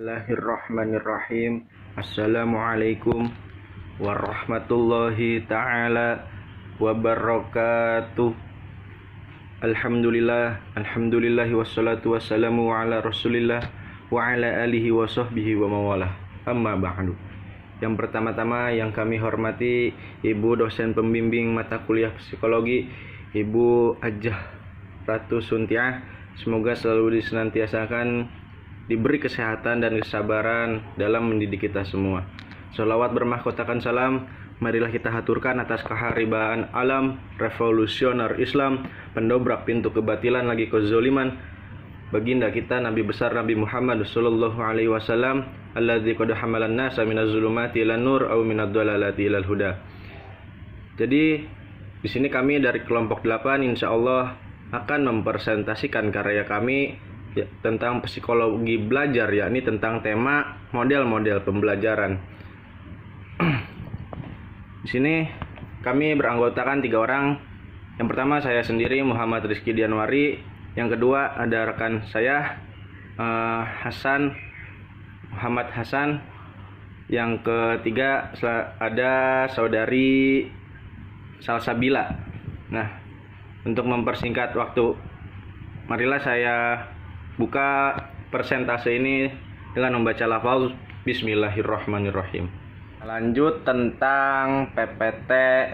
Bismillahirrahmanirrahim. Assalamualaikum warahmatullahi ta'ala wabarakatuh. Alhamdulillahi wassalatu wassalamu ala rasulillah wa ala alihi wa sahbihi wa mawalah. Amma ba'du. Yang pertama-tama yang kami hormati Ibu dosen pembimbing mata kuliah psikologi, Ibu Hajjah Ratu Suntiah. Semoga selalu disenantiasakan diberi kesehatan dan kesabaran dalam mendidik kita semua. Sholawat bermahkotakan salam marilah kita haturkan atas keharibaan alam, revolusioner Islam, pendobrak pintu kebatilan lagi kezoliman, baginda kita Nabi besar Nabi Muhammad sallallahu alaihi wasallam, alladzi qad hamalan nasa minaz zulumati ilan nur aw minad dhalalati ilal huda. Jadi di sini kami dari kelompok 8 insyaallah akan mempresentasikan karya kami tentang psikologi belajar, yakni tentang tema model-model pembelajaran. Di sini kami beranggotakan 3 orang. Yang pertama saya sendiri Muhammad Rizky Dianwari. Yang kedua ada rekan saya Muhammad Hasan. Yang ketiga ada saudari Salsabila. Nah, untuk mempersingkat waktu, marilah saya buka persentase ini dengan membaca lafaz Bismillahirrahmanirrahim. Lanjut tentang PPT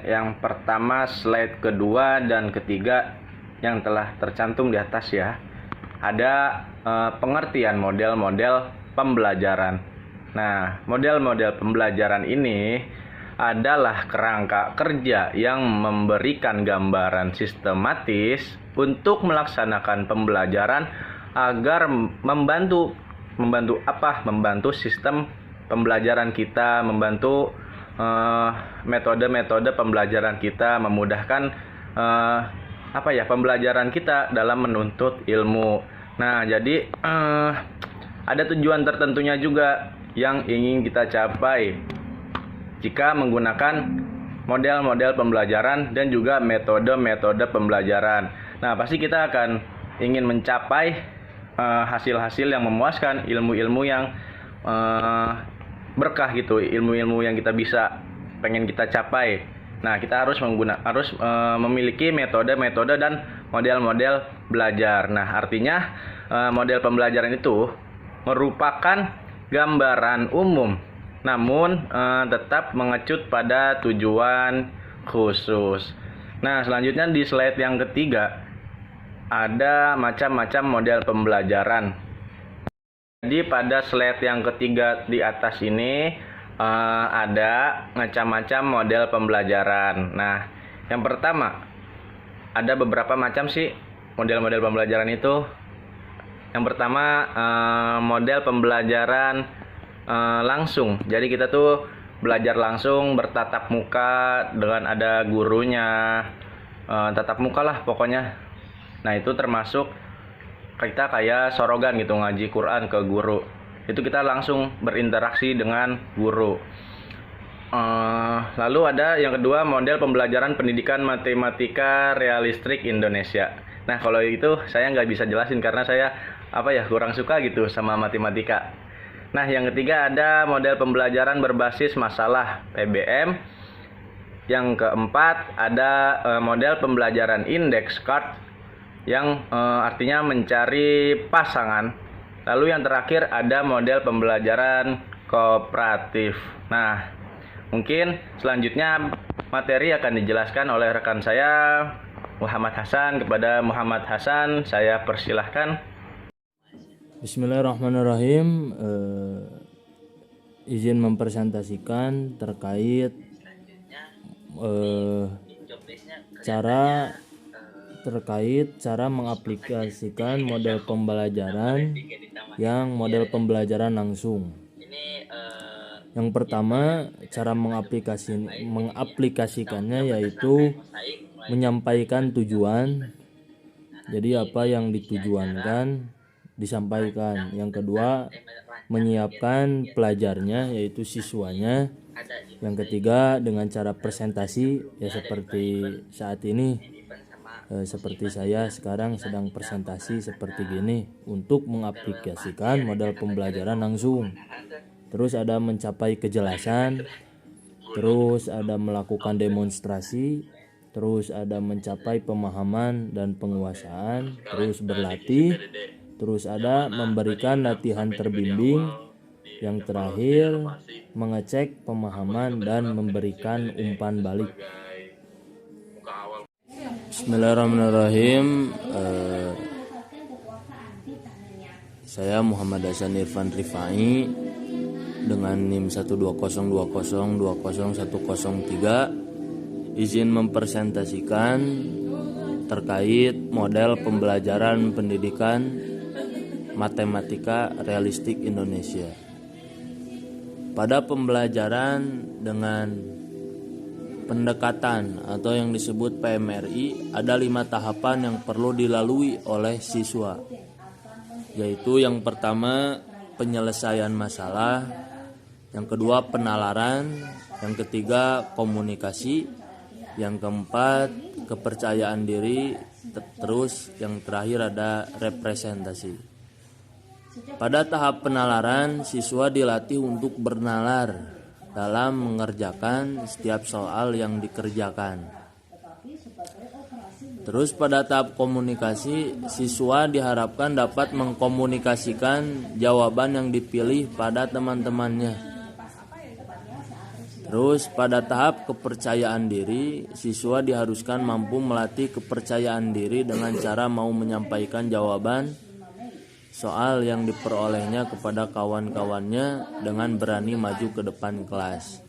yang pertama, slide kedua dan ketiga yang telah tercantum di atas ya. Ada pengertian model-model pembelajaran. Nah, model-model pembelajaran ini adalah kerangka kerja yang memberikan gambaran sistematis untuk melaksanakan pembelajaran agar membantu sistem pembelajaran kita, membantu metode-metode pembelajaran kita, memudahkan pembelajaran kita dalam menuntut ilmu. Nah, jadi ada tujuan tertentunya juga yang ingin kita capai jika menggunakan model-model pembelajaran dan juga metode-metode pembelajaran. Nah, pasti kita akan ingin mencapai hasil-hasil yang memuaskan, ilmu-ilmu yang berkah gitu, ilmu-ilmu yang kita pengen kita capai. Nah, kita harus memiliki metode-metode dan model-model belajar. Nah, artinya model pembelajaran itu merupakan gambaran umum, namun tetap mengecut pada tujuan khusus. Nah, selanjutnya di slide yang ketiga ada macam-macam model pembelajaran. Jadi pada slide yang ketiga di atas ini ada macam-macam model pembelajaran. Nah, yang pertama ada beberapa macam sih model-model pembelajaran itu. Yang pertama model pembelajaran langsung. Jadi kita tuh belajar langsung, bertatap muka dengan ada gurunya, tatap muka lah pokoknya. Nah, itu termasuk kita kayak sorogan gitu, ngaji Quran ke guru. Itu kita langsung berinteraksi dengan guru. Lalu ada yang kedua, model pembelajaran pendidikan matematika realistik Indonesia. Nah, kalau itu saya nggak bisa jelasin karena saya kurang suka gitu sama matematika. Nah, yang ketiga ada model pembelajaran berbasis masalah PBM. Yang keempat ada model pembelajaran index card yang artinya mencari pasangan. Lalu yang terakhir ada model pembelajaran kooperatif. Nah, mungkin selanjutnya materi akan dijelaskan oleh rekan saya Muhammad Hasan. Kepada Muhammad Hasan saya persilahkan. Bismillahirrahmanirrahim. Izin mempresentasikan terkait cara mengaplikasikan model pembelajaran yang model pembelajaran langsung. Yang pertama, cara mengaplikasikannya yaitu menyampaikan tujuan. Jadi apa yang ditujuankan disampaikan. Yang kedua, menyiapkan pelajarnya yaitu siswanya. Yang ketiga, dengan cara presentasi ya seperti saat ini. seperti saya sekarang sedang presentasi seperti gini untuk mengaplikasikan model pembelajaran langsung. Terus ada mencapai kejelasan, terus ada melakukan demonstrasi, terus ada mencapai pemahaman dan penguasaan, terus berlatih, terus ada memberikan latihan terbimbing, yang terakhir mengecek pemahaman dan memberikan umpan balik. Bismillahirrahmanirrahim. Saya Muhammad Hasan Irfan Rifai dengan NIM 12020200103 izin mempresentasikan terkait model pembelajaran pendidikan matematika realistik Indonesia. Pada pembelajaran dengan pendekatan atau yang disebut PMRI, ada 5 tahapan yang perlu dilalui oleh siswa, yaitu yang pertama penyelesaian masalah, yang kedua penalaran, yang ketiga komunikasi, yang keempat kepercayaan diri, terus yang terakhir ada representasi. Pada tahap penalaran, siswa dilatih untuk bernalar dalam mengerjakan setiap soal yang dikerjakan. Terus pada tahap komunikasi, siswa diharapkan dapat mengkomunikasikan jawaban yang dipilih pada teman-temannya. Terus pada tahap kepercayaan diri, siswa diharuskan mampu melatih kepercayaan diri dengan cara mau menyampaikan jawaban soal yang diperolehnya kepada kawan-kawannya dengan berani maju ke depan kelas.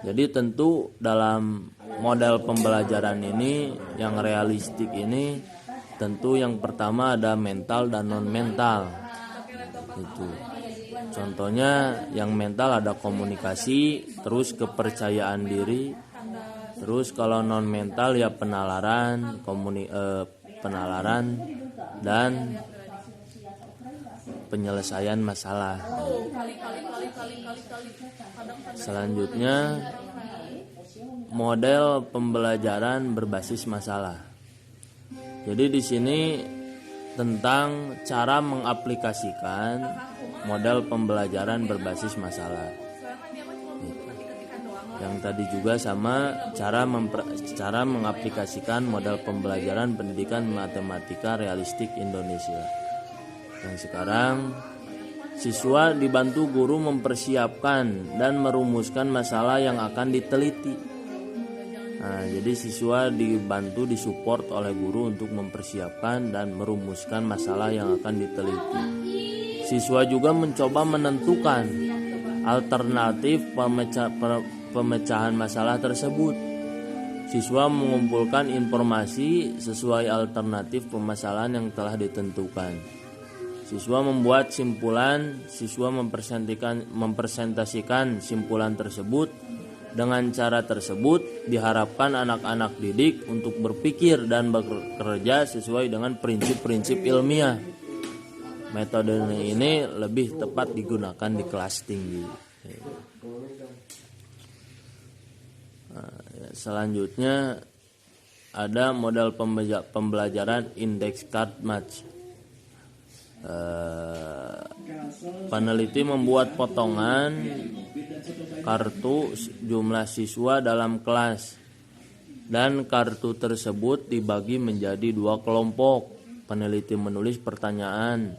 Jadi tentu dalam model pembelajaran ini yang realistik ini, tentu yang pertama ada mental dan non mental. Itu. Contohnya yang mental ada komunikasi, terus kepercayaan diri, terus kalau non mental ya penalaran, penalaran dan penyelesaian masalah. Selanjutnya model pembelajaran berbasis masalah. Jadi di sini tentang cara mengaplikasikan model pembelajaran berbasis masalah. Yang tadi juga sama cara mengaplikasikan model pembelajaran pendidikan matematika realistik Indonesia. Yang sekarang siswa dibantu guru mempersiapkan dan merumuskan masalah yang akan diteliti. Nah, jadi siswa dibantu disupport oleh guru untuk mempersiapkan dan merumuskan masalah yang akan diteliti. Siswa juga mencoba menentukan alternatif pemecahan masalah tersebut. Siswa mengumpulkan informasi sesuai alternatif permasalahan yang telah ditentukan. Siswa membuat simpulan, siswa mempresentasikan simpulan tersebut. Dengan cara tersebut diharapkan anak-anak didik untuk berpikir dan bekerja sesuai dengan prinsip-prinsip ilmiah. Metode ini lebih tepat digunakan di kelas tinggi. Selanjutnya ada model pembelajaran index card match. Peneliti membuat potongan kartu jumlah siswa dalam kelas dan kartu tersebut dibagi menjadi 2 kelompok. Peneliti menulis pertanyaan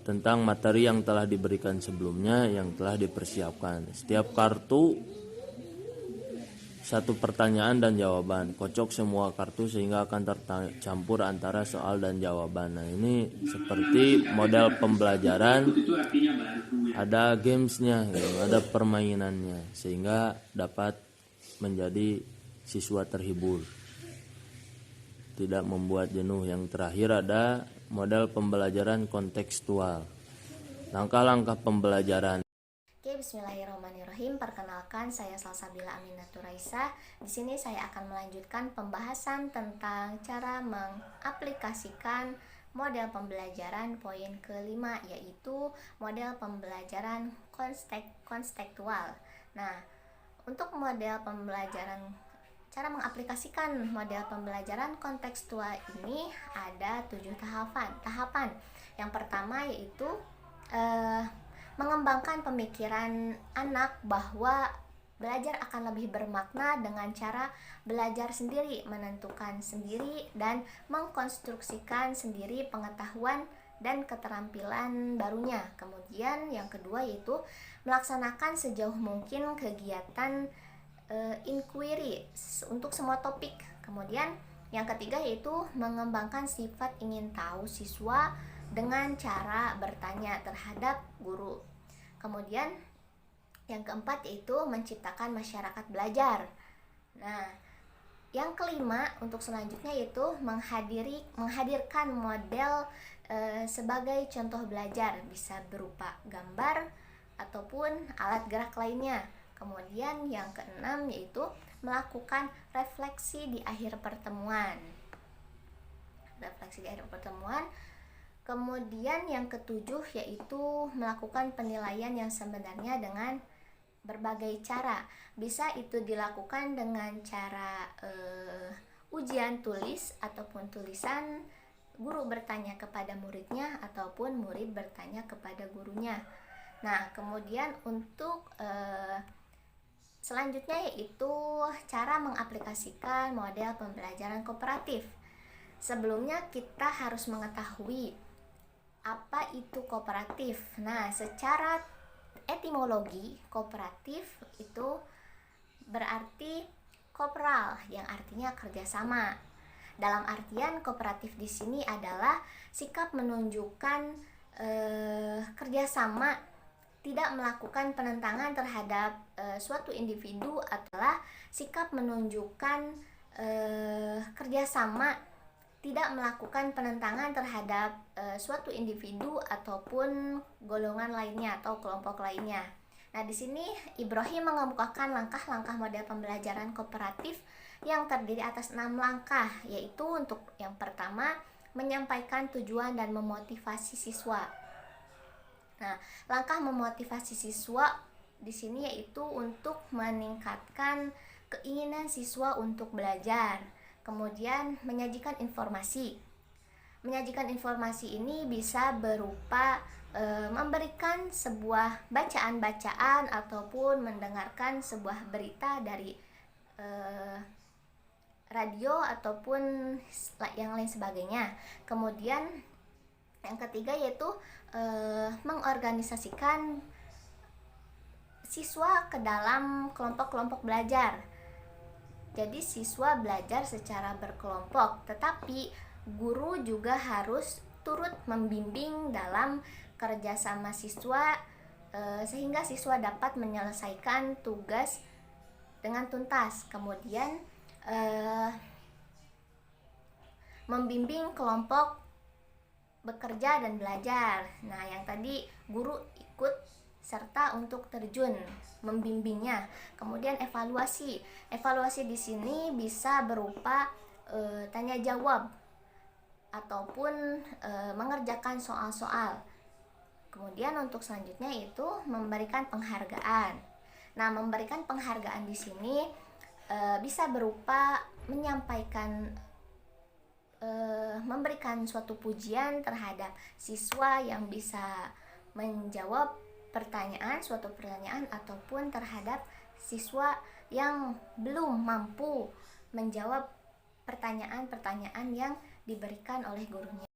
tentang materi yang telah diberikan sebelumnya yang telah dipersiapkan. Setiap kartu 1 pertanyaan dan jawaban. Kocok semua kartu sehingga akan tercampur antara soal dan jawaban. Nah, ini seperti model pembelajaran, ada gamesnya, ada permainannya, sehingga dapat menjadi siswa terhibur, tidak membuat jenuh. Yang terakhir ada model pembelajaran kontekstual. Langkah-langkah pembelajaran. Oke, bismillahirrahmanirrahim. Perkenalkan, saya Salsabila Aminatur Raisa. Di sini saya akan melanjutkan pembahasan tentang cara mengaplikasikan model pembelajaran poin kelima, yaitu model pembelajaran konstekstual. Nah, untuk model pembelajaran cara mengaplikasikan model pembelajaran kontekstual ini ada 7 tahapan. Yang pertama yaitu mengembangkan pemikiran anak bahwa belajar akan lebih bermakna dengan cara belajar sendiri, menentukan sendiri, dan mengkonstruksikan sendiri pengetahuan dan keterampilan barunya. Kemudian yang kedua yaitu melaksanakan sejauh mungkin kegiatan inquiry untuk semua topik. Kemudian yang ketiga yaitu mengembangkan sifat ingin tahu siswa dengan cara bertanya terhadap guru. Kemudian yang keempat yaitu menciptakan masyarakat belajar. Nah, yang kelima untuk selanjutnya yaitu menghadirkan model sebagai contoh belajar, bisa berupa gambar ataupun alat gerak lainnya. Kemudian yang keenam yaitu melakukan refleksi di akhir pertemuan. Kemudian yang ketujuh yaitu melakukan penilaian yang sebenarnya dengan berbagai cara. Bisa itu dilakukan dengan cara ujian tulis ataupun tulisan, guru bertanya kepada muridnya ataupun murid bertanya kepada gurunya. Nah, kemudian untuk selanjutnya yaitu cara mengaplikasikan model pembelajaran kooperatif. Sebelumnya kita harus mengetahui apa itu kooperatif. Nah, secara etimologi kooperatif itu berarti kooperal yang artinya kerjasama. Dalam artian kooperatif di sini adalah sikap menunjukkan kerjasama, tidak melakukan penentangan terhadap suatu individu, adalah sikap menunjukkan kerjasama, tidak melakukan penentangan terhadap suatu individu ataupun golongan lainnya atau kelompok lainnya. Nah, di sini Ibrahim mengemukakan langkah-langkah model pembelajaran kooperatif yang terdiri atas 6 langkah, yaitu untuk yang pertama menyampaikan tujuan dan memotivasi siswa. Nah, langkah memotivasi siswa di sini yaitu untuk meningkatkan keinginan siswa untuk belajar. Kemudian menyajikan informasi. Menyajikan informasi ini bisa berupa memberikan sebuah bacaan-bacaan ataupun mendengarkan sebuah berita dari radio ataupun yang lain sebagainya. Kemudian yang ketiga yaitu mengorganisasikan siswa ke dalam kelompok-kelompok belajar. Jadi siswa belajar secara berkelompok, tetapi guru juga harus turut membimbing dalam kerjasama siswa sehingga siswa dapat menyelesaikan tugas dengan tuntas. Kemudian membimbing kelompok bekerja dan belajar. Nah, yang tadi guru ikut serta untuk terjun membimbingnya. Kemudian evaluasi. Evaluasi di sini bisa berupa tanya jawab ataupun mengerjakan soal-soal. Kemudian untuk selanjutnya itu memberikan penghargaan. Nah, memberikan penghargaan di sini bisa berupa menyampaikan memberikan suatu pujian terhadap siswa yang bisa menjawab suatu pertanyaan ataupun terhadap siswa yang belum mampu menjawab pertanyaan-pertanyaan yang diberikan oleh gurunya.